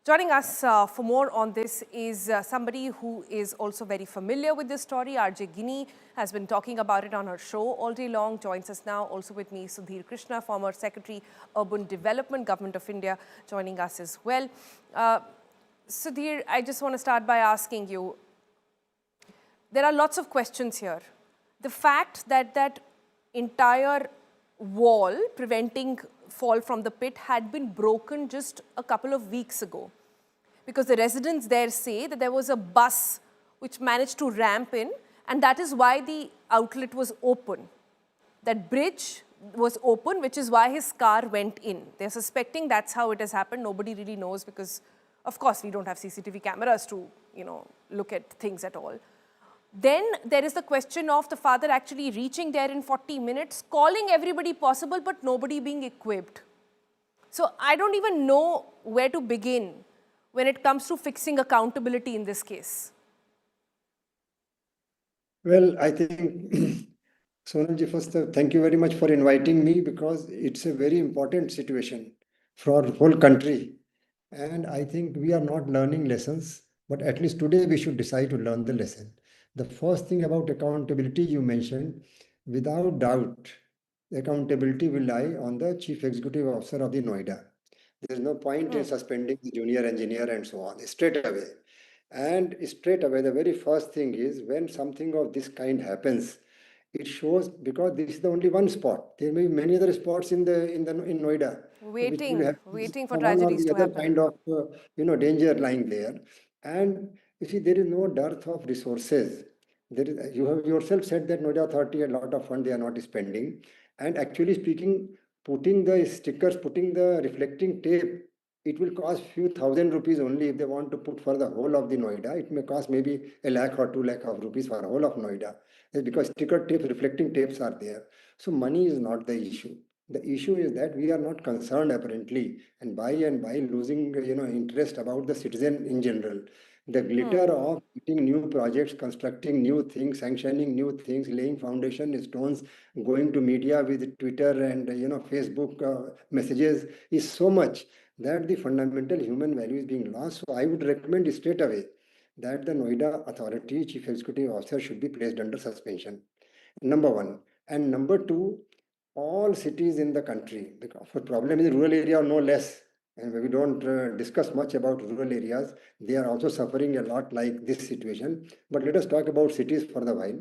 Joining us for more on this is somebody who is also very familiar with this story. RJ Guinea has been talking about it on her show all day long. Joins us now. Also with me, Sudhir Krishna, former Secretary, Urban Development, Government of India, joining us as well. Sudhir, I just want to start by asking you, there are lots of questions here. The fact that that entire wall preventing fall from the pit had been broken just a couple of weeks ago, because the residents there say that there was a bus which managed to ramp in, and that is why the outlet was open. That bridge was open, which is why his car went in. They're suspecting that's how it has happened. Nobody really knows because, of course, we don't have CCTV cameras to, look at things at all. Then there is the question of the father actually reaching there in 40 minutes, calling everybody possible, but nobody being equipped. So I don't even know where to begin when it comes to fixing accountability in this case. Well, I think, Sonalji, first, thank you very much for inviting me, because it's a very important situation for the whole country. And I think we are not learning lessons, but at least today we should decide to learn the lesson. The first thing about accountability you mentioned, without doubt, accountability will lie on the Chief Executive Officer of the Noida. There's no point in suspending the junior engineer and so on, straight away. And straight away, the very first thing is, when something of this kind happens, it shows, because this is the only one spot. There may be many other spots in Noida, which will have waiting for one or tragedies the to other happen. kind of danger lying there. And you see, there is no dearth of resources. You have yourself said that Noida Authority, a lot of fund they are not spending. And actually speaking, putting the stickers, putting the reflecting tape, it will cost few thousand rupees only if they want to put for the whole of the Noida. It may cost maybe 1 lakh or 2 lakh of rupees for the whole of Noida. It's because sticker tapes, reflecting tapes are there. So money is not the issue. The issue is that we are not concerned apparently, and by losing interest about the citizen in general. The glitter of getting new projects, constructing new things, sanctioning new things, laying foundation stones, going to media with Twitter and Facebook messages is so much that the fundamental human value is being lost. So I would recommend straight away that the Noida Authority Chief Executive Officer should be placed under suspension. Number one. And number two, all cities in the country, because the problem is rural area no less. And we don't discuss much about rural areas. They are also suffering a lot like this situation. But let us talk about cities for the while.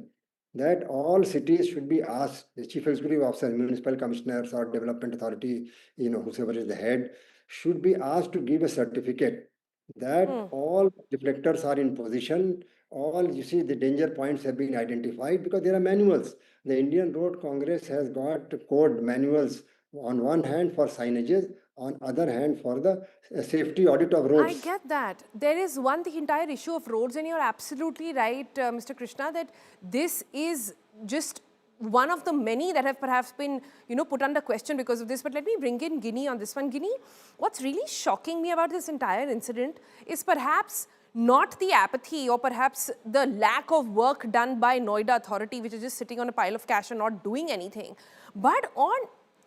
That all cities should be asked, the chief executive officer, municipal commissioners or development authority, whoever is the head, should be asked to give a certificate that all reflectors are in position. All, you see, the danger points have been identified, because there are manuals. The Indian Road Congress has got code manuals, on one hand for signages, on other hand for the safety audit of roads. I get that. There is the entire issue of roads, and you're absolutely right, Mr. Krishna, that this is just one of the many that have perhaps been, put under question because of this. But let me bring in Guinea on this one. Guinea, what's really shocking me about this entire incident is perhaps not the apathy or perhaps the lack of work done by Noida Authority, which is just sitting on a pile of cash and not doing anything, but on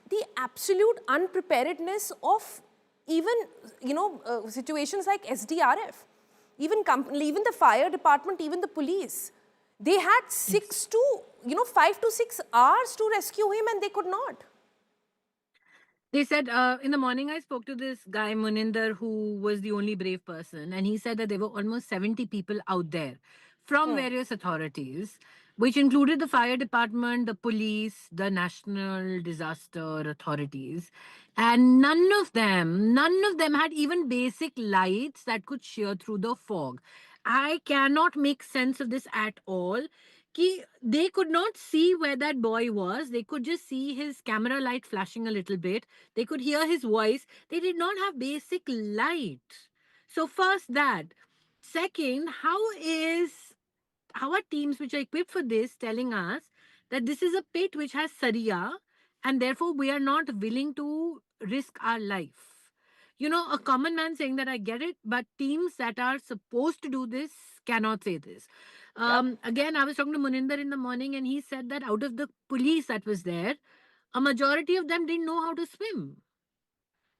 the absolute unpreparedness of even, situations like SDRF, even the fire department, even the police. They had 5 to 6 hours to rescue him, and they could not. They said in the morning, I spoke to this guy, Muninder, who was the only brave person. And he said that there were almost 70 people out there from various authorities, which included the fire department, the police, the national disaster authorities. And none of them had even basic lights that could shear through the fog. I cannot make sense of this at all. They could not see where that boy was. They could just see his camera light flashing a little bit. They could hear his voice. They did not have basic light. So first that. Second, how are teams which are equipped for this telling us that this is a pit which has Saria, and therefore we are not willing to risk our life? A common man saying that, I get it, but teams that are supposed to do this cannot say this. Again, I was talking to Muninder in the morning, and he said that out of the police that was there, a majority of them didn't know how to swim.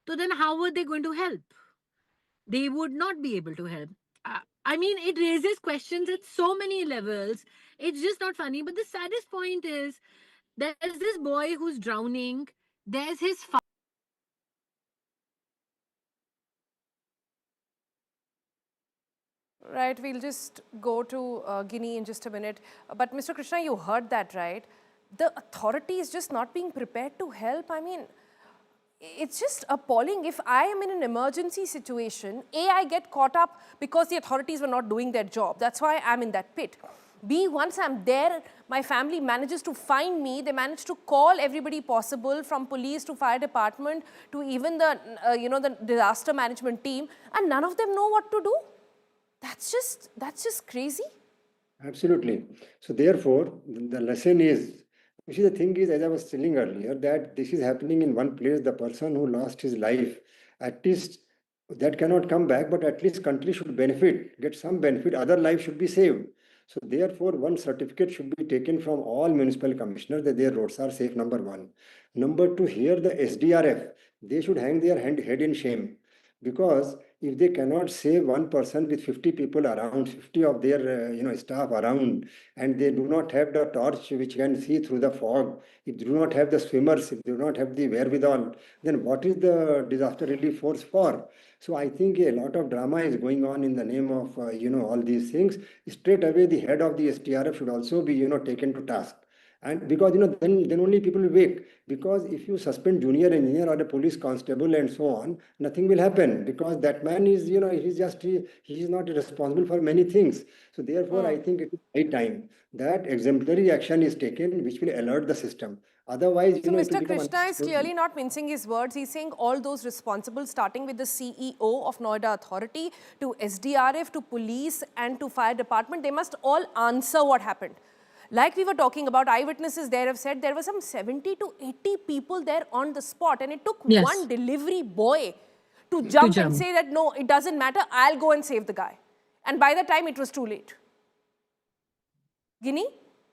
So then how were they going to help? they would not be able to help. I mean, it raises questions at so many levels. It's just not funny. But the saddest point is there's this boy who's drowning. There's his Right, we'll just go to Guinea in just a minute. But Mr. Krishna, you heard that, right? The authority is just not being prepared to help. I mean, it's just appalling. If I am in an emergency situation, A, I get caught up because the authorities were not doing their job. That's why I'm in that pit. B, once I'm there, my family manages to find me. They manage to call everybody possible, from police to fire department to even the, the disaster management team, and none of them know what to do. That's just crazy. Absolutely. So therefore, the lesson is, you see, the thing is, as I was telling earlier, that this is happening in one place. The person who lost his life, at least that cannot come back, but at least country should benefit, get some benefit. Other lives should be saved. So therefore, one certificate should be taken from all municipal commissioners that their roads are safe. Number one. Number two, here the SDRF, they should hang their head in shame, because if they cannot save one person with 50 people around, 50 of their staff around, and they do not have the torch which can see through the fog, if they do not have the swimmers, if they do not have the wherewithal, then what is the disaster relief force for? So I think a lot of drama is going on in the name of all these things. Straight away, the head of the SDRF should also be taken to task. And because then only people will wake. Because if you suspend junior engineer or a police constable and so on, nothing will happen, because that man is he is not responsible for many things. So therefore, I think it is high time that exemplary action is taken, which will alert the system. Otherwise, So it will Mr. become Krishna is clearly not mincing his words. He's saying all those responsible, starting with the CEO of Noida Authority, to SDRF, to police and to fire department, they must all answer what happened. Like we were talking about, eyewitnesses there have said there were some 70 to 80 people there on the spot, and it took one delivery boy to jump and say that, no, it doesn't matter, I'll go and save the guy. And by the time, it was too late. Guinea?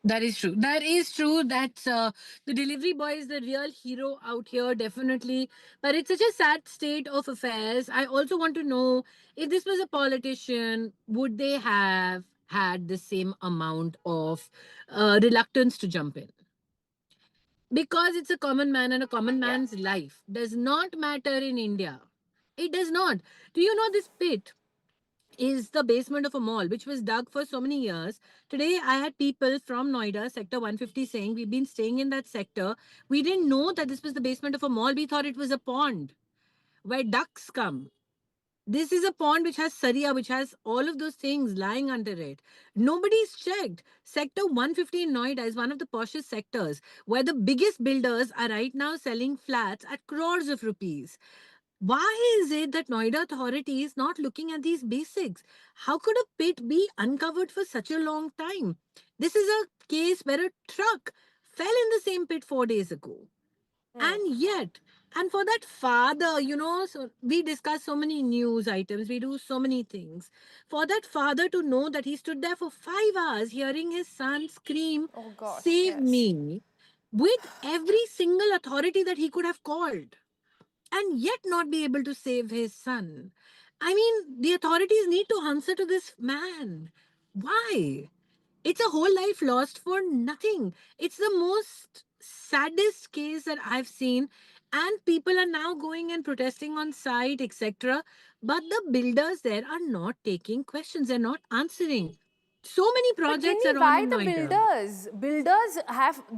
That is true. That is true. That's the delivery boy is the real hero out here, definitely. But it's such a sad state of affairs. I also want to know, if this was a politician, would they have had the same amount of reluctance to jump in? Because it's a common man, and a common man's life does not matter in India. It does not. Do you know this pit is the basement of a mall, which was dug for so many years? Today, I had people from Noida, Sector 150, saying we've been staying in that sector. We didn't know that this was the basement of a mall. We thought it was a pond where ducks come. This is a pond which has saria, which has all of those things lying under it. Nobody's checked. Sector 150 in Noida is one of the poshest sectors, where the biggest builders are right now selling flats at crores of rupees. Why is it that Noida Authority is not looking at these basics? How could a pit be uncovered for such a long time? This is a case where a truck fell in the same pit 4 days ago. And yet, and for that father, so we discuss so many news items, we do so many things. For that father to know that he stood there for 5 hours hearing his son scream, Oh gosh, "Save yes. me," with every single authority that he could have called, and yet not be able to save his son. I mean, the authorities need to answer to this man. Why? It's a whole life lost for nothing. It's the most saddest case that I've seen. And people are now going and protesting on site, etc. But the builders there are not taking questions. They're not answering. So many But projects Guinea, are on why in the Noida.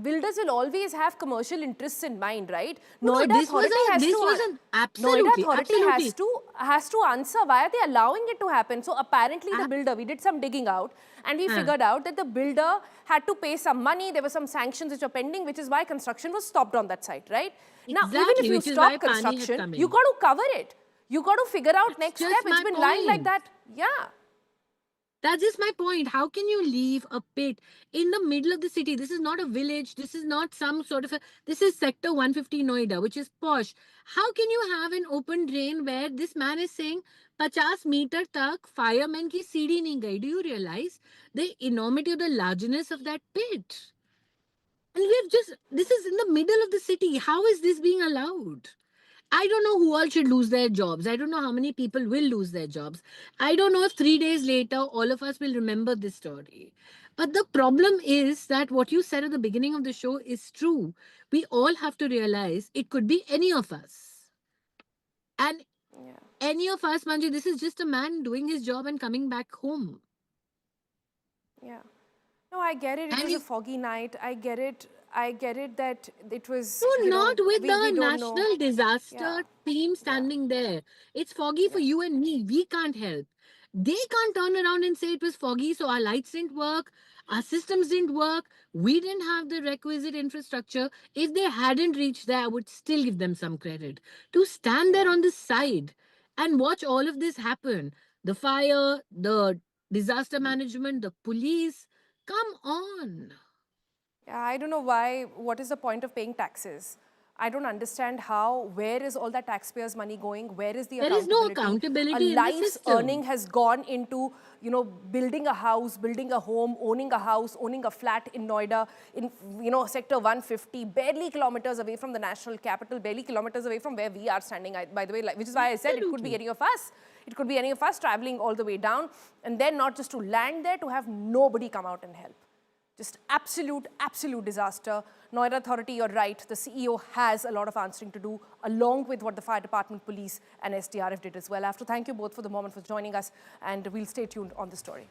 builders will always have commercial interests in mind, right? No, Noida this was Authority has to an Noida absolutely, Authority absolutely. has to answer, why are they allowing it to happen? So apparently the builder, we did some digging out, and we figured out that the builder had to pay some money. There were some sanctions which were pending, which is why construction was stopped on that site, right? Now, even Exactly, if you which is why stop Pani had construction, come you in. got to cover it. You got to figure out That's next step. just It's my been lying like point. that. Yeah. That's just my point. How can you leave a pit in the middle of the city? This is not a village. This is not some sort of a. This is Sector 150 Noida, which is posh. How can you have an open drain where this man is saying 50 meter tak fireman ki seedhi nahi gayi? Do you realize the enormity of the largeness of that pit? And we have just. This is in the middle of the city. How is this being allowed? I don't know who all should lose their jobs. I don't know how many people will lose their jobs. I don't know if 3 days later all of us will remember this story. But the problem is that what you said at the beginning of the show is true. We all have to realize it could be any of us. And Yeah. any of us, Manju, this is just a man doing his job and coming back home. Yeah. No, I get it. It And was a he, foggy night. I get it. I get it that it was, no, not with we the don't know. national Yeah. disaster team Yeah. standing there. It's foggy for Yeah. you and me. We can't help. They can't turn around and say it was foggy, so our lights didn't work, our systems didn't work, we didn't have the requisite infrastructure. If they hadn't reached there, I would still give them some credit. To stand there Yeah. on the side and watch all of this happen, the fire, the disaster management, the police, come on. Yeah, I don't know why, what is the point of paying taxes? I don't understand how, where is all that taxpayers' money going? Where is the There is no accountability? A accountability in the life's system. earning has gone into, building a house, building a home, owning a house, owning a flat in Noida, in, sector 150, barely kilometers away from the national capital, barely kilometers away from where we are standing, by the way, which is why I said it could be Absolutely. any of us. It could be any of us traveling all the way down, and then not just to land there, to have nobody come out and help. Just absolute, absolute disaster. Noida Authority, you're right, the CEO has a lot of answering to do, along with what the fire department, police and SDRF did as well. I have to thank you both for the moment for joining us, and we'll stay tuned on the story.